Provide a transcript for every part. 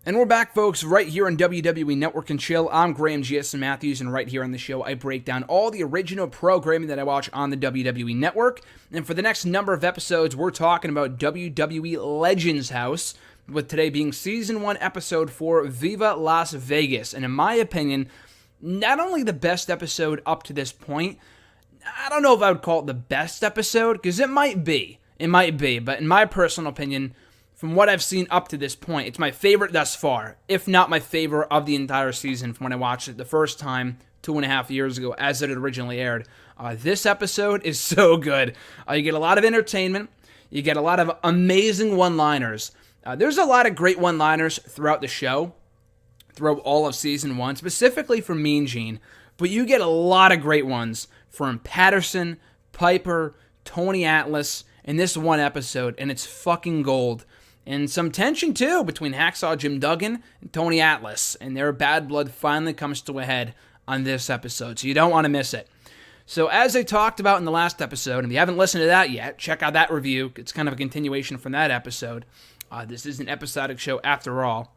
And we're back, folks, right here on WWE Network and Chill. I'm Graham G.S. Matthews, and right here on the show, I break down all the original programming that I watch on the WWE Network. And for the next number of episodes, we're talking about WWE Legends House, with today being Season 1, Episode 4, Viva Las Vegas. And in my opinion, not only the best episode up to this point, I don't know if I would call it the best episode, because it might be, but in my personal opinion, from what I've seen up to this point, it's my favorite thus far, if not my favorite of the entire season from when I watched it the first time 2.5 years ago as it originally aired. This episode is so good. You get a lot of entertainment. You get a lot of amazing one-liners. There's a lot of great one-liners throughout the show, throughout all of Season 1, specifically from Mean Gene. But you get a lot of great ones from Patterson, Piper, Tony Atlas in this one episode, and it's fucking gold. And some tension, too, between Hacksaw Jim Duggan and Tony Atlas. And their bad blood finally comes to a head on this episode. So you don't want to miss it. So as I talked about in the last episode, and if you haven't listened to that yet, check out that review. It's kind of a continuation from that episode. This is an episodic show after all.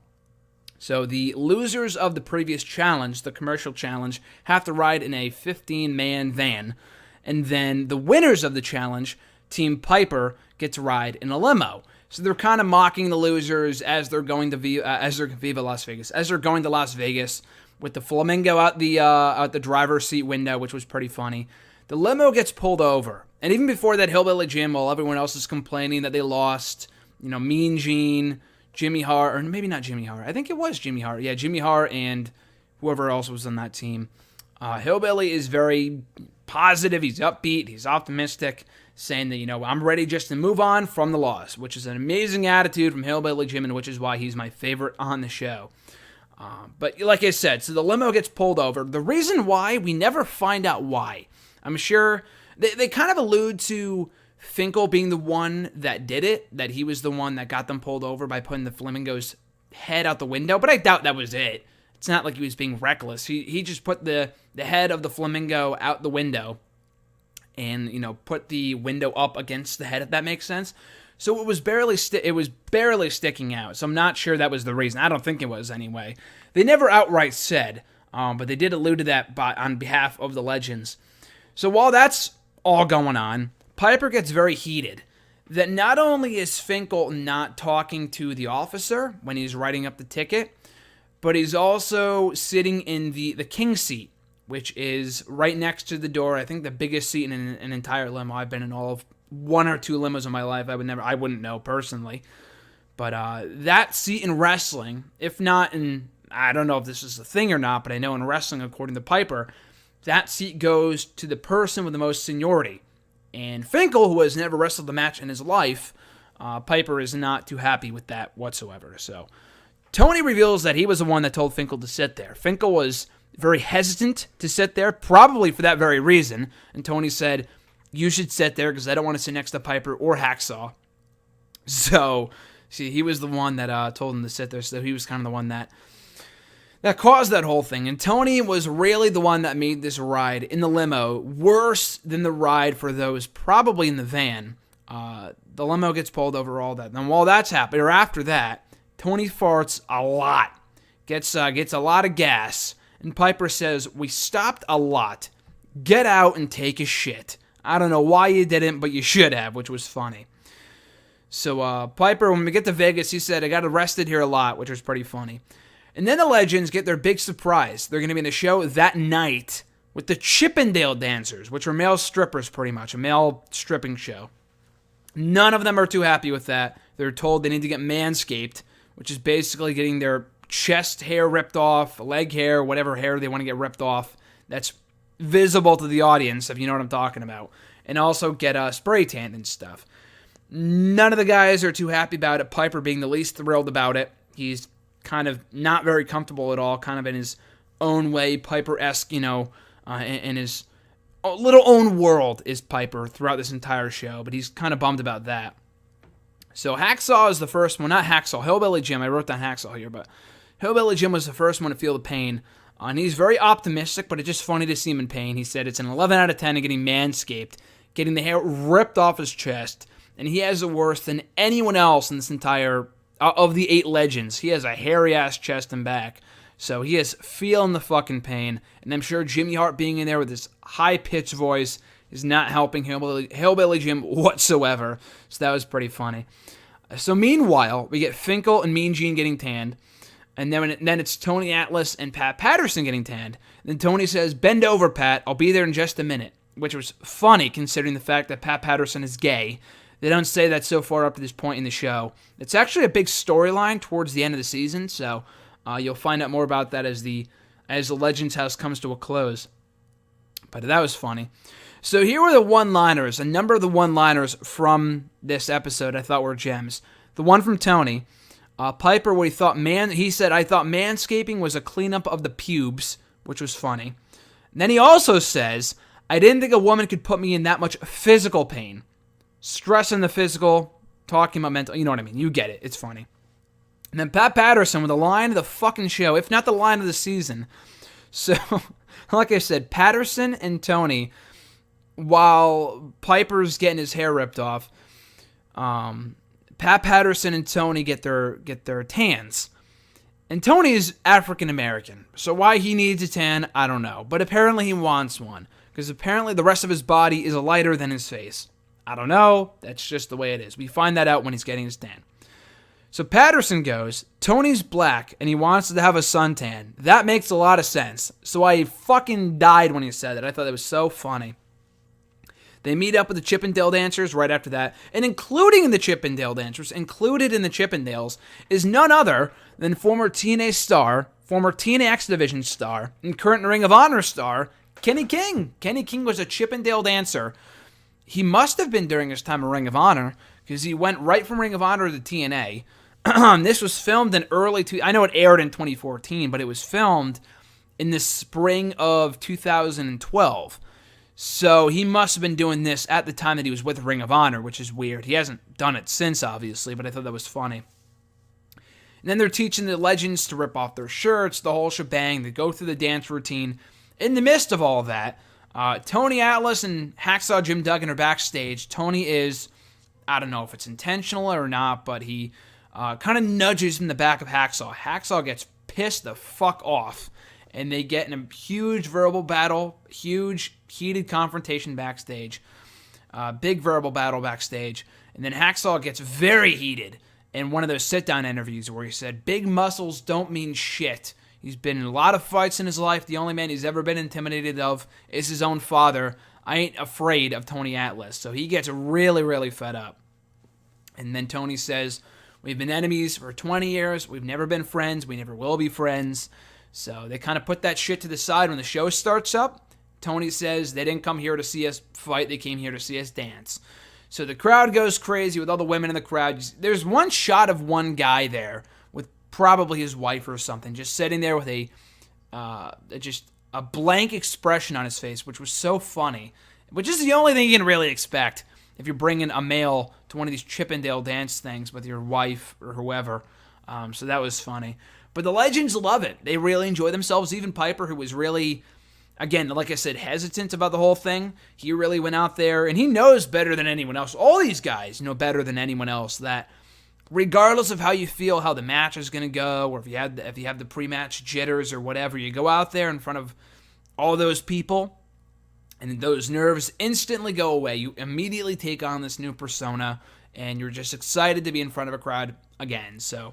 So the losers of the previous challenge, the commercial challenge, have to ride in a 15-man van. And then the winners of the challenge, Team Piper, get to ride in a limo. So they're kind of mocking the losers as they're going to Viva Las Vegas, as they're going to Las Vegas with the flamingo out the driver's seat window, which was pretty funny. The limo gets pulled over, and even before that, Hillbilly Jim, while everyone else is complaining that they lost, Mean Gene, Jimmy Hart, or maybe not Jimmy Hart. I think it was Jimmy Hart. Yeah, Jimmy Hart and whoever else was on that team. Hillbilly is very positive. He's upbeat. He's optimistic, saying that, I'm ready just to move on from the loss, which is an amazing attitude from Hillbilly Jim, and which is why he's my favorite on the show. But like I said, so the limo gets pulled over. The reason why, we never find out why. I'm sure they kind of allude to Finkel being the one that did it, that he was the one that got them pulled over by putting the flamingo's head out the window, but I doubt that was it. It's not like he was being reckless. He just put the head of the flamingo out the window and, put the window up against the head, if that makes sense. So it was barely sticking out. So I'm not sure that was the reason. I don't think it was anyway. They never outright said, but they did allude to that on behalf of the Legends. So while that's all going on, Piper gets very heated that not only is Finkel not talking to the officer when he's writing up the ticket, but he's also sitting in the king seat, which is right next to the door. I think the biggest seat in an entire limo. I've been in all of one or two limos in my life. I wouldn't know personally. But that seat in wrestling, if not in, I don't know if this is a thing or not, but I know in wrestling, according to Piper, that seat goes to the person with the most seniority. And Finkel, who has never wrestled a match in his life, Piper is not too happy with that whatsoever. So Tony reveals that he was the one that told Finkel to sit there. Finkel was very hesitant to sit there, probably for that very reason. And Tony said, you should sit there because I don't want to sit next to Piper or Hacksaw. So, see, he was the one that told him to sit there. So he was kind of the one that caused that whole thing. And Tony was really the one that made this ride in the limo worse than the ride for those probably in the van. The limo gets pulled over, all that. And while that's happening, or after that, Tony farts a lot. Gets a lot of gas. And Piper says, we stopped a lot. Get out and take a shit. I don't know why you didn't, but you should have, which was funny. So Piper, when we get to Vegas, he said, I got arrested here a lot, which was pretty funny. And then the Legends get their big surprise. They're going to be in the show that night with the Chippendale dancers, which are male strippers pretty much, a male stripping show. None of them are too happy with that. They're told they need to get manscaped, which is basically getting their chest hair ripped off, leg hair, whatever hair they want to get ripped off. That's visible to the audience, if you know what I'm talking about. And also get spray tanned and stuff. None of the guys are too happy about it. Piper being the least thrilled about it. He's kind of not very comfortable at all, kind of in his own way, Piper-esque, in his little own world is Piper throughout this entire show, but he's kind of bummed about that. So Hacksaw is the first one, not Hacksaw, Hillbilly Jim. I wrote down Hacksaw here, but Hillbilly Jim was the first one to feel the pain. And he's very optimistic, but it's just funny to see him in pain. He said it's an 11 out of 10 of getting manscaped, getting the hair ripped off his chest, and he has it worse than anyone else in this entire of the 8 legends, he has a hairy-ass chest and back. So he is feeling the fucking pain. And I'm sure Jimmy Hart being in there with his high-pitched voice is not helping Hillbilly Jim whatsoever. So that was pretty funny. So meanwhile, we get Finkel and Mean Gene getting tanned. And then it's Tony Atlas and Pat Patterson getting tanned. Then Tony says, "Bend over, Pat. I'll be there in just a minute." Which was funny considering the fact that Pat Patterson is gay. They don't say that so far up to this point in the show. It's actually a big storyline towards the end of the season, so you'll find out more about that as the Legends House comes to a close. But that was funny. So here were the one-liners. A number of the one-liners from this episode I thought were gems. The one from Tony. Piper, what he said, "I thought manscaping was a cleanup of the pubes," which was funny. And then he also says, "I didn't think a woman could put me in that much physical pain." Stressing the physical, talking about mental, you know what I mean. You get it. It's funny. And then Pat Patterson with the line of the fucking show, if not the line of the season. So, like I said, Patterson and Tony, while Piper's getting his hair ripped off, Pat Patterson and Tony get their tans. And Tony is African American, so why he needs a tan, I don't know. But apparently he wants one, because apparently the rest of his body is lighter than his face. I don't know, that's just the way it is. We find that out when he's getting his tan. So Patterson goes, "Tony's black, and he wants to have a suntan. That makes a lot of sense." So I fucking died when he said that. I thought that was so funny. They meet up with the Chippendale dancers right after that, and included in the Chippendales, is none other than former TNA star, former TNA X Division star, and current Ring of Honor star, Kenny King. Kenny King was a Chippendale dancer. He must have been during his time in Ring of Honor, because he went right from Ring of Honor to TNA. This was filmed in I know it aired in 2014, but it was filmed in the spring of 2012. So he must have been doing this at the time that he was with Ring of Honor, which is weird. He hasn't done it since, obviously, but I thought that was funny. And then they're teaching the legends to rip off their shirts, the whole shebang. They go through the dance routine. In the midst of all of that, Tony Atlas and Hacksaw Jim Duggan are backstage. Tony is, I don't know if it's intentional or not, but he kind of nudges in the back of Hacksaw. Hacksaw gets pissed the fuck off, and they get in a huge verbal battle, huge heated confrontation backstage, big verbal battle backstage, and then Hacksaw gets very heated in one of those sit-down interviews where he said, "Big muscles don't mean shit." He's been in a lot of fights in his life. The only man he's ever been intimidated of is his own father. I ain't afraid of Tony Atlas. So he gets really, really fed up. And then Tony says, "We've been enemies for 20 years. We've never been friends. We never will be friends." So they kind of put that shit to the side when the show starts up. Tony says they didn't come here to see us fight. They came here to see us dance. So the crowd goes crazy with all the women in the crowd. There's one shot of one guy there with probably his wife or something, just sitting there with just a blank expression on his face, which was so funny, which is the only thing you can really expect if you're bringing a male to one of these Chippendale dance things with your wife or whoever. So that was funny. But the legends love it. They really enjoy themselves. Even Piper, who was really, again, like I said, hesitant about the whole thing, he really went out there, and he knows better than anyone else. All these guys know better than anyone else that regardless of how you feel, how the match is going to go, or if you have the pre-match jitters or whatever, you go out there in front of all those people, and those nerves instantly go away. You immediately take on this new persona, and you're just excited to be in front of a crowd again. So,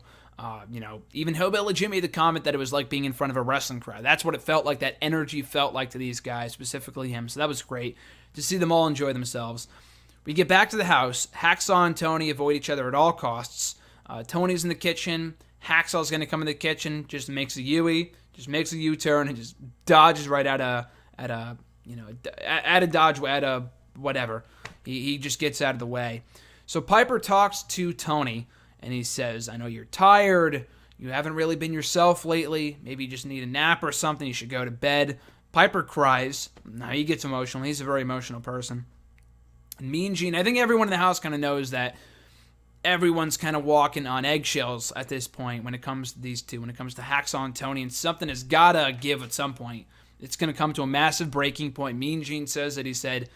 even Hillbilly Jim made the comment that it was like being in front of a wrestling crowd. That's what it felt like, that energy felt like to these guys, specifically him. So that was great to see them all enjoy themselves. We get back to the house. Hacksaw and Tony avoid each other at all costs. Tony's in the kitchen. Hacksaw's going to come in the kitchen, just makes a U-turn, and just dodges right at a whatever. He just gets out of the way. So Piper talks to Tony, and he says, "I know you're tired. You haven't really been yourself lately. Maybe you just need a nap or something. You should go to bed." Piper cries. Now he gets emotional. He's a very emotional person. And Mean Gene, I think everyone in the house kind of knows that everyone's kind of walking on eggshells at this point when it comes to these two, when it comes to Hacksaw and Tony, and something has got to give at some point. It's going to come to a massive breaking point. Mean Gene says that he said,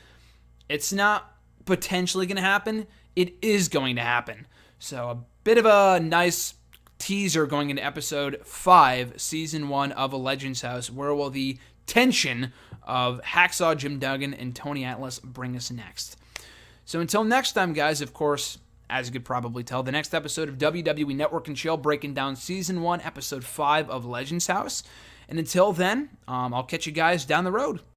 it's not potentially going to happen. It is going to happen. So a bit of a nice teaser going into episode 5, season 1 of A Legends House. Where will the tension of Hacksaw Jim Duggan and Tony Atlas bring us next? So until next time, guys, of course, as you could probably tell, the next episode of WWE Network and Chill, breaking down season 1, episode 5 of Legends House. And until then, I'll catch you guys down the road.